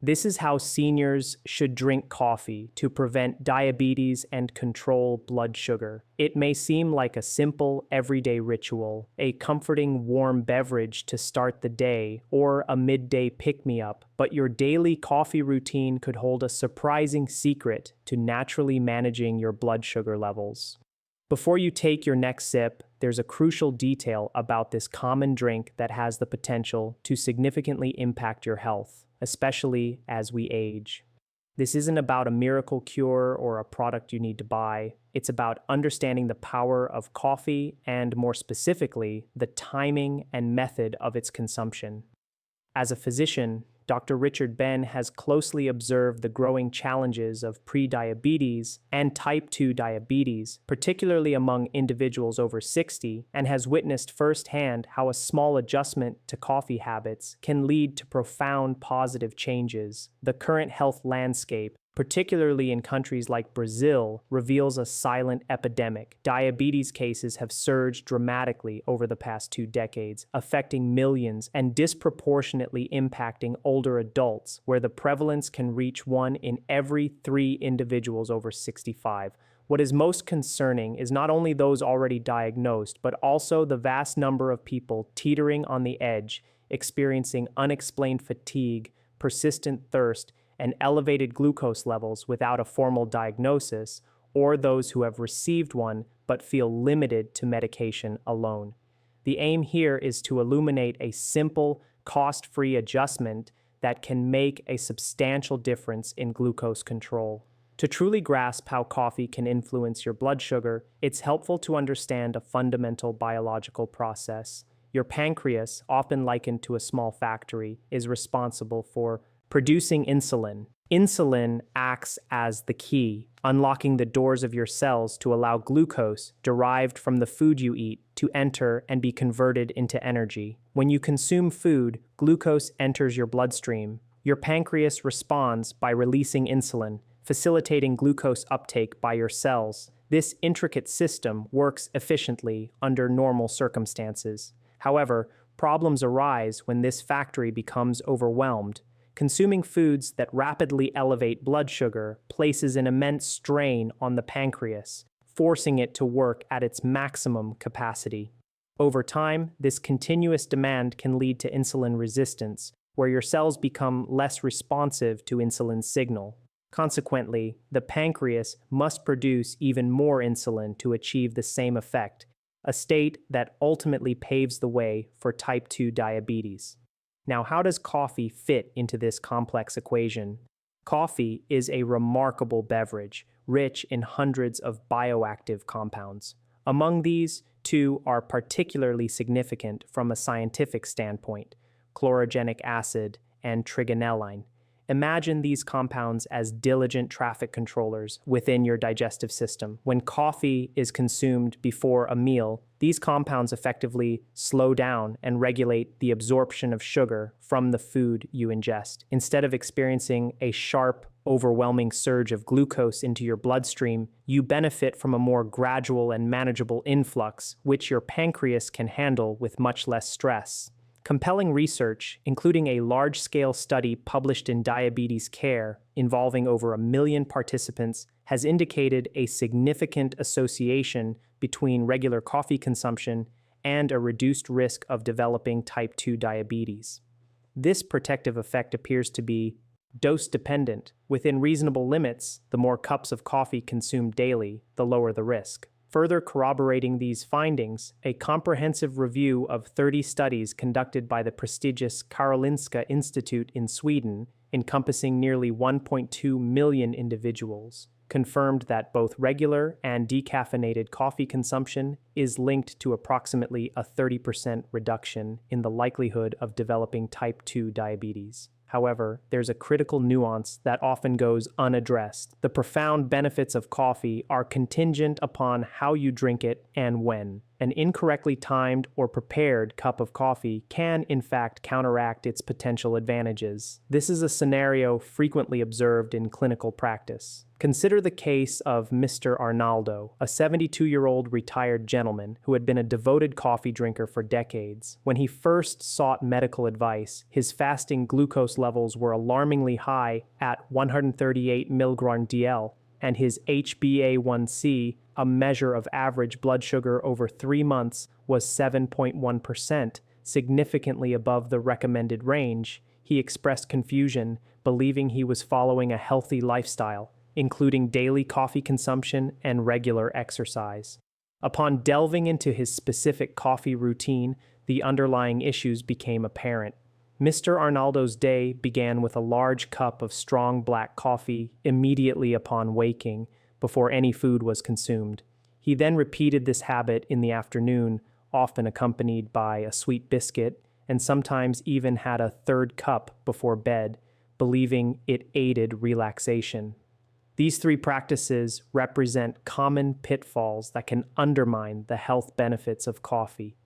This is how seniors should drink coffee to prevent diabetes and control blood sugar. It may seem like a simple, everyday ritual, a comforting, warm beverage to start the day, or a midday pick-me-up, but your daily coffee routine could hold a surprising secret to naturally managing your blood sugar levels. Before you take your next sip, there's a crucial detail about this common drink that has the potential to significantly impact your health, especially as we age. This isn't about a miracle cure or a product you need to buy. It's about understanding the power of coffee and, more specifically, the timing and method of its consumption. As a physician, Dr. Richard Ben has closely observed the growing challenges of prediabetes and type 2 diabetes, particularly among individuals over 60, and has witnessed firsthand how a small adjustment to coffee habits can lead to profound positive changes. The current health landscape, particularly in countries like Brazil, reveals a silent epidemic. Diabetes cases have surged dramatically over the past 2 decades, affecting millions and disproportionately impacting older adults, where the prevalence can reach 1 in every 3 individuals over 65. What is most concerning is not only those already diagnosed, but also the vast number of people teetering on the edge, experiencing unexplained fatigue, persistent thirst, and elevated glucose levels without a formal diagnosis, or those who have received one but feel limited to medication alone. The aim here is to illuminate a simple, cost-free adjustment that can make a substantial difference in glucose control. To truly grasp how coffee can influence your blood sugar, it's helpful to understand a fundamental biological process. Your pancreas, often likened to a small factory, is responsible for producing insulin. Insulin acts as the key, unlocking the doors of your cells to allow glucose, derived from the food you eat, to enter and be converted into energy. When you consume food, glucose enters your bloodstream. Your pancreas responds by releasing insulin, facilitating glucose uptake by your cells. This intricate system works efficiently under normal circumstances. However, problems arise when this factory becomes overwhelmed. Consuming foods that rapidly elevate blood sugar places an immense strain on the pancreas, forcing it to work at its maximum capacity. Over time, this continuous demand can lead to insulin resistance, where your cells become less responsive to insulin's signal. Consequently, the pancreas must produce even more insulin to achieve the same effect, a state that ultimately paves the way for type 2 diabetes. Now, how does coffee fit into this complex equation? Coffee is a remarkable beverage, rich in hundreds of bioactive compounds. Among these, 2 are particularly significant from a scientific standpoint: chlorogenic acid and trigonelline. Imagine these compounds as diligent traffic controllers within your digestive system. When coffee is consumed before a meal, these compounds effectively slow down and regulate the absorption of sugar from the food you ingest. Instead of experiencing a sharp, overwhelming surge of glucose into your bloodstream, you benefit from a more gradual and manageable influx, which your pancreas can handle with much less stress. Compelling research, including a large-scale study published in Diabetes Care involving over 1 million participants, has indicated a significant association between regular coffee consumption and a reduced risk of developing type 2 diabetes. This protective effect appears to be dose-dependent. Within reasonable limits, the more cups of coffee consumed daily, the lower the risk. Further corroborating these findings, a comprehensive review of 30 studies conducted by the prestigious Karolinska Institute in Sweden, encompassing nearly 1.2 million individuals, confirmed that both regular and decaffeinated coffee consumption is linked to approximately a 30% reduction in the likelihood of developing type 2 diabetes. However, there's a critical nuance that often goes unaddressed. The profound benefits of coffee are contingent upon how you drink it and when. an incorrectly timed or prepared cup of coffee can, in fact, counteract its potential advantages. This is a scenario frequently observed in clinical practice. Consider the case of Mr. Arnaldo, a 72-year-old retired gentleman who had been a devoted coffee drinker for decades. When he first sought medical advice, his fasting glucose levels were alarmingly high at 138 mg/dl, and his HbA1c, a measure of average blood sugar over 3 months, was 7.1%, significantly above the recommended range. He expressed confusion, believing he was following a healthy lifestyle, including daily coffee consumption and regular exercise. Upon delving into his specific coffee routine, the underlying issues became apparent. Mr. Arnaldo's day began with a large cup of strong black coffee immediately upon waking, before any food was consumed. He then repeated this habit in the afternoon, often accompanied by a sweet biscuit, and sometimes even had a third cup before bed, believing it aided relaxation. These three practices represent common pitfalls that can undermine the health benefits of coffee.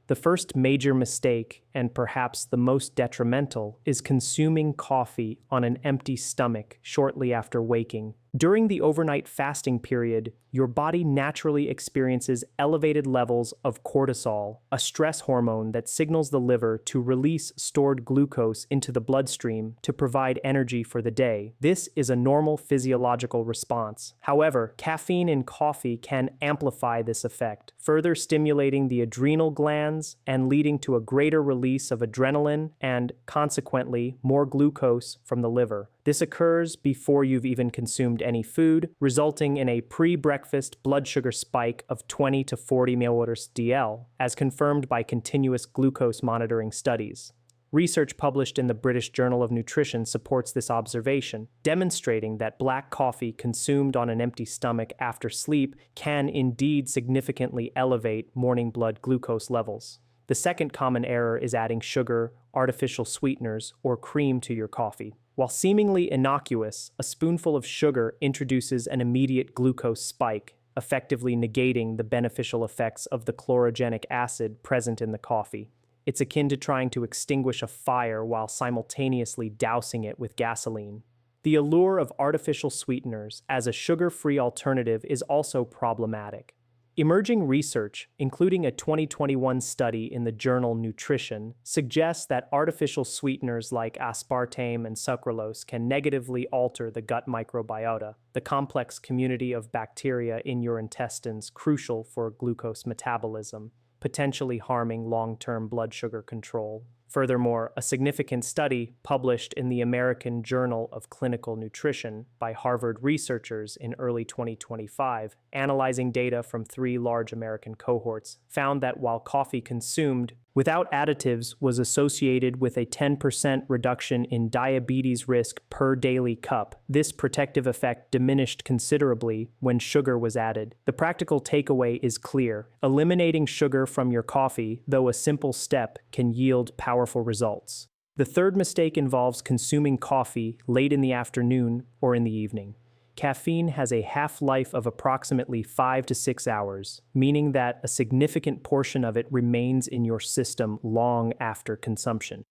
The first major mistake, and perhaps the most detrimental, is consuming coffee on an empty stomach shortly after waking. During the overnight fasting period, your body naturally experiences elevated levels of cortisol, a stress hormone that signals the liver to release stored glucose into the bloodstream to provide energy for the day. This is a normal physiological response. However, caffeine in coffee can amplify this effect, further stimulating the adrenal glands and leading to a greater release of adrenaline and, consequently, more glucose from the liver. This occurs before you've even consumed any food, resulting in a pre-breakfast blood sugar spike of 20 to 40 mg/dl, as confirmed by continuous glucose monitoring studies. Research published in the British Journal of Nutrition supports this observation, demonstrating that black coffee consumed on an empty stomach after sleep can indeed significantly elevate morning blood glucose levels. The second common error is adding sugar, artificial sweeteners, or cream to your coffee. While seemingly innocuous, a spoonful of sugar introduces an immediate glucose spike, effectively negating the beneficial effects of the chlorogenic acid present in the coffee. It's akin to trying to extinguish a fire while simultaneously dousing it with gasoline. The allure of artificial sweeteners as a sugar-free alternative is also problematic. Emerging research, including a 2021 study in the journal Nutrition, suggests that artificial sweeteners like aspartame and sucralose can negatively alter the gut microbiota, the complex community of bacteria in your intestines crucial for glucose metabolism, potentially harming long-term blood sugar control. Furthermore, a significant study published in the American Journal of Clinical Nutrition by Harvard researchers in early 2025, analyzing data from 3 large American cohorts, found that while coffee consumed without additives was associated with a 10% reduction in diabetes risk per daily cup, this protective effect diminished considerably when sugar was added. The practical takeaway is clear. Eliminating sugar from your coffee, though a simple step, can yield powerful results. The third mistake involves consuming coffee late in the afternoon or in the evening. Caffeine has a half-life of approximately 5 to 6 hours, meaning that a significant portion of it remains in your system long after consumption.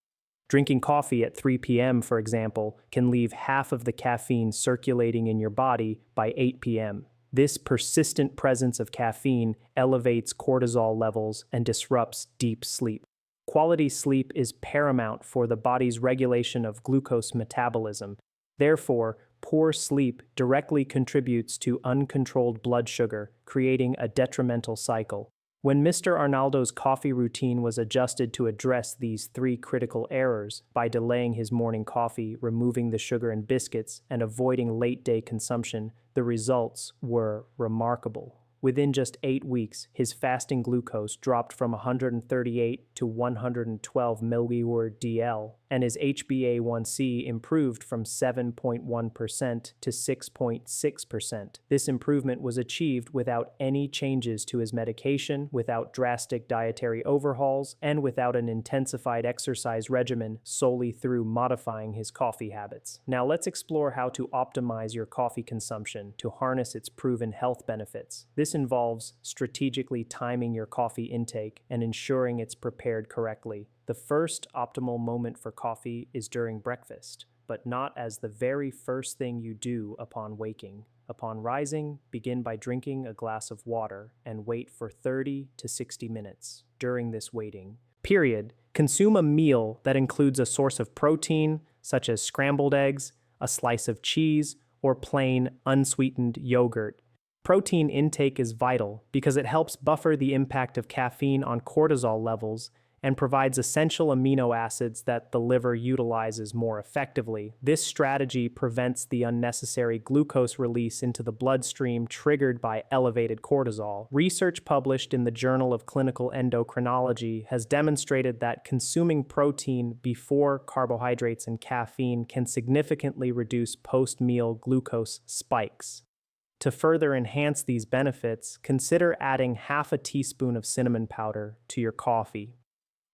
Drinking coffee at 3 p.m., for example, can leave half of the caffeine circulating in your body by 8 p.m. This persistent presence of caffeine elevates cortisol levels and disrupts deep sleep. Quality sleep is paramount for the body's regulation of glucose metabolism. Therefore, poor sleep directly contributes to uncontrolled blood sugar, creating a detrimental cycle. When Mr. Arnaldo's coffee routine was adjusted to address these 3 critical errors by delaying his morning coffee, removing the sugar and biscuits, and avoiding late-day consumption, the results were remarkable. Within just 8 weeks, his fasting glucose dropped from 138 to 112 mg/dl, and his HbA1c improved from 7.1% to 6.6%. This improvement was achieved without any changes to his medication, without drastic dietary overhauls, and without an intensified exercise regimen, solely through modifying his coffee habits. Now let's explore how to optimize your coffee consumption to harness its proven health benefits. This involves strategically timing your coffee intake and ensuring it's prepared correctly. The first optimal moment for coffee is during breakfast, but not as the very first thing you do upon waking. Upon rising, begin by drinking a glass of water and wait for 30 to 60 minutes. During this waiting period, consume a meal that includes a source of protein, such as scrambled eggs, a slice of cheese, or plain, unsweetened yogurt. Protein intake is vital because it helps buffer the impact of caffeine on cortisol levels and provides essential amino acids that the liver utilizes more effectively. This strategy prevents the unnecessary glucose release into the bloodstream triggered by elevated cortisol. Research published in the Journal of Clinical Endocrinology has demonstrated that consuming protein before carbohydrates and caffeine can significantly reduce post-meal glucose spikes. To further enhance these benefits, consider adding half a teaspoon of cinnamon powder to your coffee.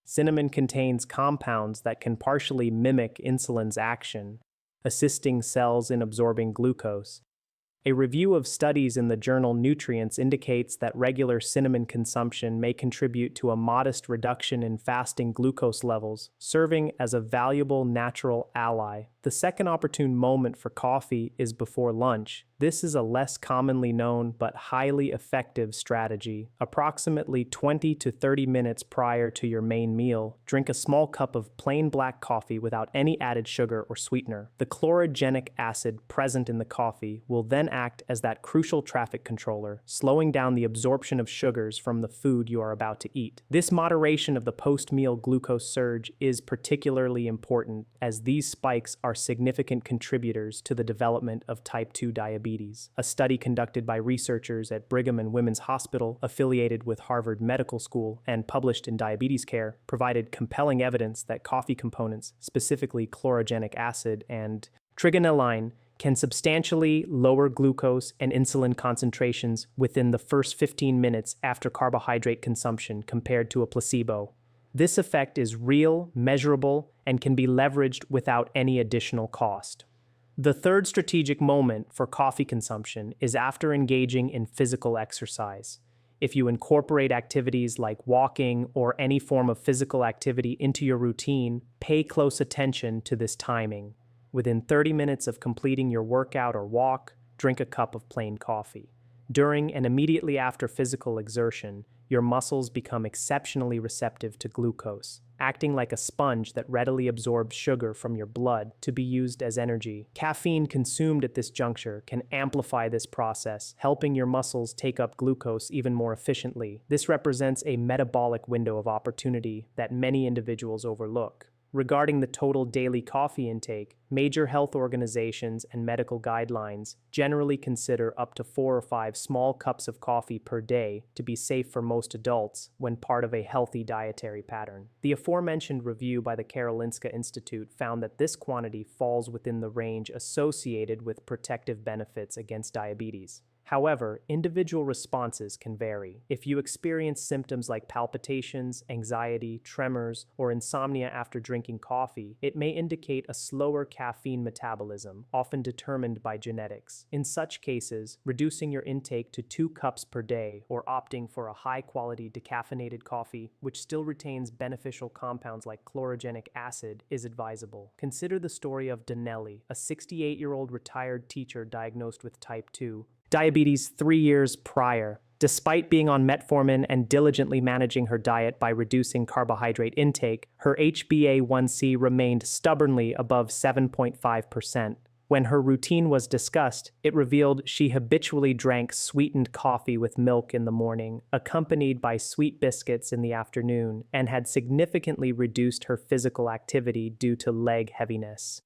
Cinnamon contains compounds that can partially mimic insulin's action, assisting cells in absorbing glucose. A review of studies in the journal Nutrients indicates that regular cinnamon consumption may contribute to a modest reduction in fasting glucose levels, serving as a valuable natural ally. The second opportune moment for coffee is before lunch. This is a less commonly known but highly effective strategy. Approximately 20 to 30 minutes prior to your main meal, drink a small cup of plain black coffee without any added sugar or sweetener. The chlorogenic acid present in the coffee will then act as that crucial traffic controller, slowing down the absorption of sugars from the food you are about to eat. This moderation of the post-meal glucose surge is particularly important, as these spikes are significant contributors to the development of type 2 diabetes. A study conducted by researchers at Brigham and Women's Hospital, affiliated with Harvard Medical School and published in Diabetes Care, provided compelling evidence that coffee components, specifically chlorogenic acid and trigonelline, can substantially lower glucose and insulin concentrations within the first 15 minutes after carbohydrate consumption compared to a placebo. This effect is real, measurable, and can be leveraged without any additional cost. The third strategic moment for coffee consumption is after engaging in physical exercise. If you incorporate activities like walking or any form of physical activity into your routine, pay close attention to this timing. Within 30 minutes of completing your workout or walk, drink a cup of plain coffee. During and immediately after physical exertion, your muscles become exceptionally receptive to glucose, acting like a sponge that readily absorbs sugar from your blood to be used as energy. Caffeine consumed at this juncture can amplify this process, helping your muscles take up glucose even more efficiently. This represents a metabolic window of opportunity that many individuals overlook. Regarding the total daily coffee intake, major health organizations and medical guidelines generally consider up to 4 or 5 small cups of coffee per day to be safe for most adults when part of a healthy dietary pattern. The aforementioned review by the Karolinska Institute found that this quantity falls within the range associated with protective benefits against diabetes. However, individual responses can vary. If you experience symptoms like palpitations, anxiety, tremors, or insomnia after drinking coffee, it may indicate a slower caffeine metabolism, often determined by genetics. In such cases, reducing your intake to 2 cups per day or opting for a high-quality decaffeinated coffee, which still retains beneficial compounds like chlorogenic acid, is advisable. Consider the story of Danelli, a 68-year-old retired teacher diagnosed with type 2 diabetes 3 years prior. Despite being on metformin and diligently managing her diet by reducing carbohydrate intake, her HbA1c remained stubbornly above 7.5%. When her routine was discussed, it revealed she habitually drank sweetened coffee with milk in the morning, accompanied by sweet biscuits in the afternoon, and had significantly reduced her physical activity due to leg heaviness.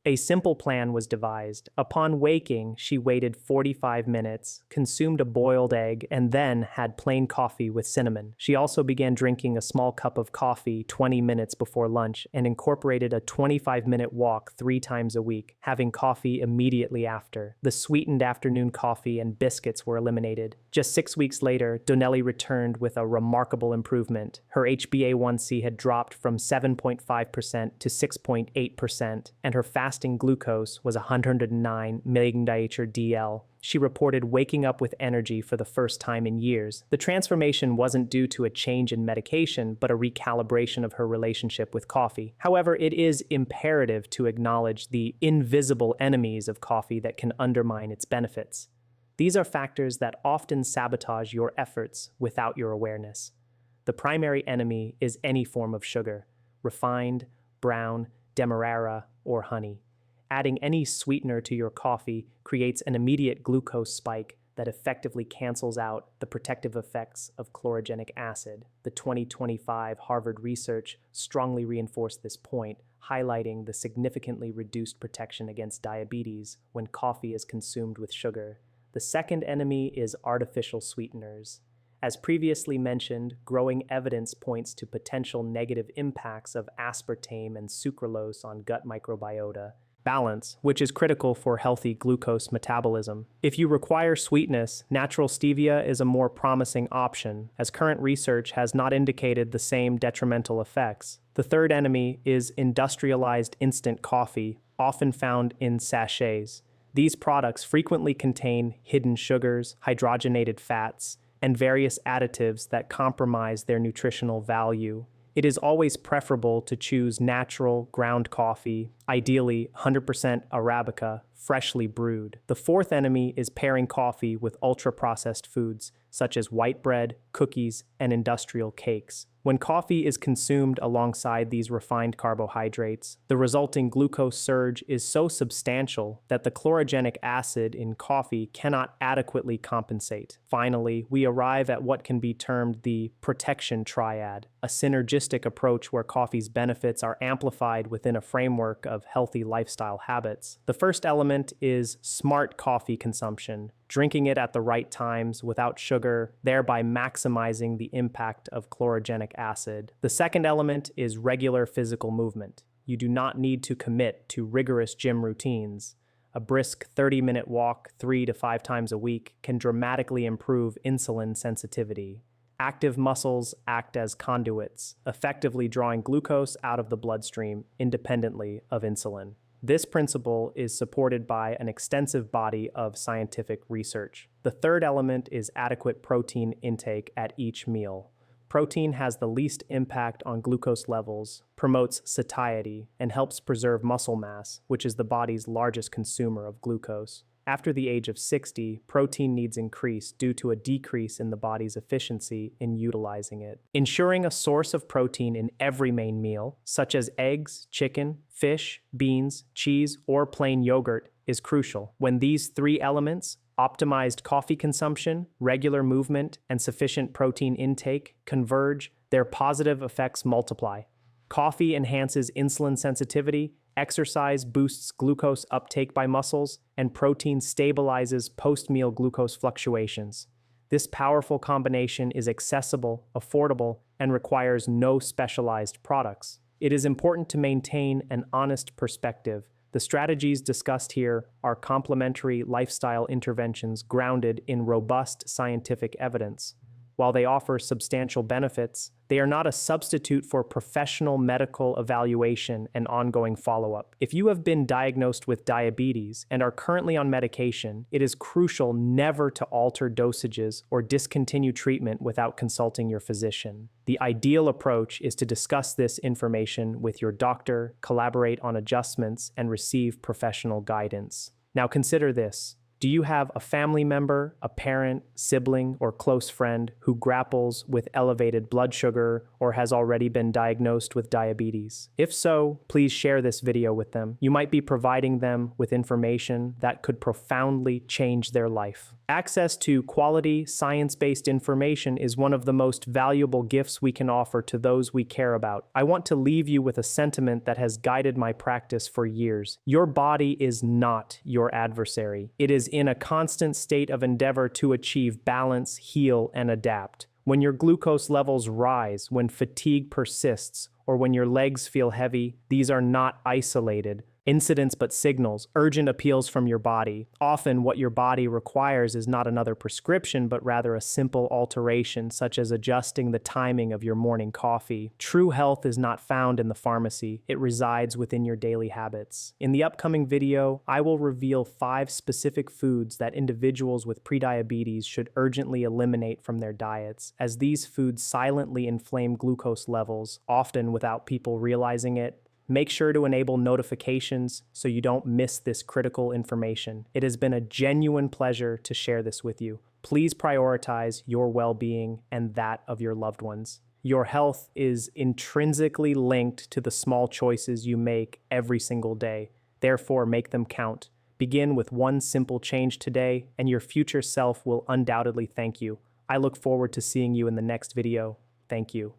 A simple plan was devised. Upon waking, she waited 45 minutes, consumed a boiled egg, and then had plain coffee with cinnamon. She also began drinking a small cup of coffee 20 minutes before lunch and incorporated a 25-minute walk 3 times a week, having coffee immediately after. The sweetened afternoon coffee and biscuits were eliminated. Just 6 weeks later, Donnelly returned with a remarkable improvement. Her HbA1c had dropped from 7.5% to 6.8%, and her fasting glucose was 109 mg/dl. She reported waking up with energy for the first time in years. The transformation wasn't due to a change in medication, but a recalibration of her relationship with coffee. However, it is imperative to acknowledge the invisible enemies of coffee that can undermine its benefits. These are factors that often sabotage your efforts without your awareness. The primary enemy is any form of sugar, refined, brown, demerara, or honey. Adding any sweetener to your coffee creates an immediate glucose spike that effectively cancels out the protective effects of chlorogenic acid. The 2025 Harvard research strongly reinforced this point, highlighting the significantly reduced protection against diabetes when coffee is consumed with sugar. The second enemy is artificial sweeteners. As previously mentioned, growing evidence points to potential negative impacts of aspartame and sucralose on gut microbiota. Balance, which is critical for healthy glucose metabolism. If you require sweetness, natural stevia is a more promising option, as current research has not indicated the same detrimental effects. The third enemy is industrialized instant coffee, often found in sachets. These products frequently contain hidden sugars, hydrogenated fats, and various additives that compromise their nutritional value. It is always preferable to choose natural ground coffee, ideally 100% Arabica, freshly brewed. The fourth enemy is pairing coffee with ultra-processed foods, such as white bread, cookies, and industrial cakes. When coffee is consumed alongside these refined carbohydrates, the resulting glucose surge is so substantial that the chlorogenic acid in coffee cannot adequately compensate. Finally, we arrive at what can be termed the protection triad, a synergistic approach where coffee's benefits are amplified within a framework of healthy lifestyle habits. The first element is smart coffee consumption, drinking it at the right times without sugar, thereby maximizing the impact of chlorogenic acid. The second element is regular physical movement. You do not need to commit to rigorous gym routines. A brisk 30-minute walk 3 to 5 times a week can dramatically improve insulin sensitivity. Active muscles act as conduits, effectively drawing glucose out of the bloodstream independently of insulin. This principle is supported by an extensive body of scientific research. The third element is adequate protein intake at each meal. Protein has the least impact on glucose levels, promotes satiety, and helps preserve muscle mass, which is the body's largest consumer of glucose. After the age of 60, protein needs increase due to a decrease in the body's efficiency in utilizing it. Ensuring a source of protein in every main meal, such as eggs, chicken, fish, beans, cheese, or plain yogurt, is crucial. When these three elements, optimized coffee consumption, regular movement, and sufficient protein intake, converge, their positive effects multiply. Coffee enhances insulin sensitivity, exercise boosts glucose uptake by muscles, and protein stabilizes post-meal glucose fluctuations. This powerful combination is accessible, affordable, and requires no specialized products. It is important to maintain an honest perspective. The strategies discussed here are complementary lifestyle interventions grounded in robust scientific evidence. While they offer substantial benefits, they are not a substitute for professional medical evaluation and ongoing follow-up. If you have been diagnosed with diabetes and are currently on medication, it is crucial never to alter dosages or discontinue treatment without consulting your physician. The ideal approach is to discuss this information with your doctor, collaborate on adjustments, and receive professional guidance. Now consider this. Do you have a family member, a parent, sibling, or close friend who grapples with elevated blood sugar or has already been diagnosed with diabetes? If so, please share this video with them. You might be providing them with information that could profoundly change their life. Access to quality, science-based information is one of the most valuable gifts we can offer to those we care about. I want to leave you with a sentiment that has guided my practice for years. Your body is not your adversary. It is in a constant state of endeavor to achieve balance, heal, and adapt. When your glucose levels rise, when fatigue persists, or when your legs feel heavy, these are not isolated incidents but signals, urgent appeals from your body. Often what your body requires is not another prescription, but rather a simple alteration, such as adjusting the timing of your morning coffee. True health is not found in the pharmacy. It resides within your daily habits. In the upcoming video, I will reveal 5 specific foods that individuals with prediabetes should urgently eliminate from their diets, as these foods silently inflame glucose levels, often without people realizing it. Make sure to enable notifications so you don't miss this critical information. It has been a genuine pleasure to share this with you. Please prioritize your well-being and that of your loved ones. Your health is intrinsically linked to the small choices you make every single day. Therefore, make them count. Begin with one simple change today, and your future self will undoubtedly thank you. I look forward to seeing you in the next video. Thank you.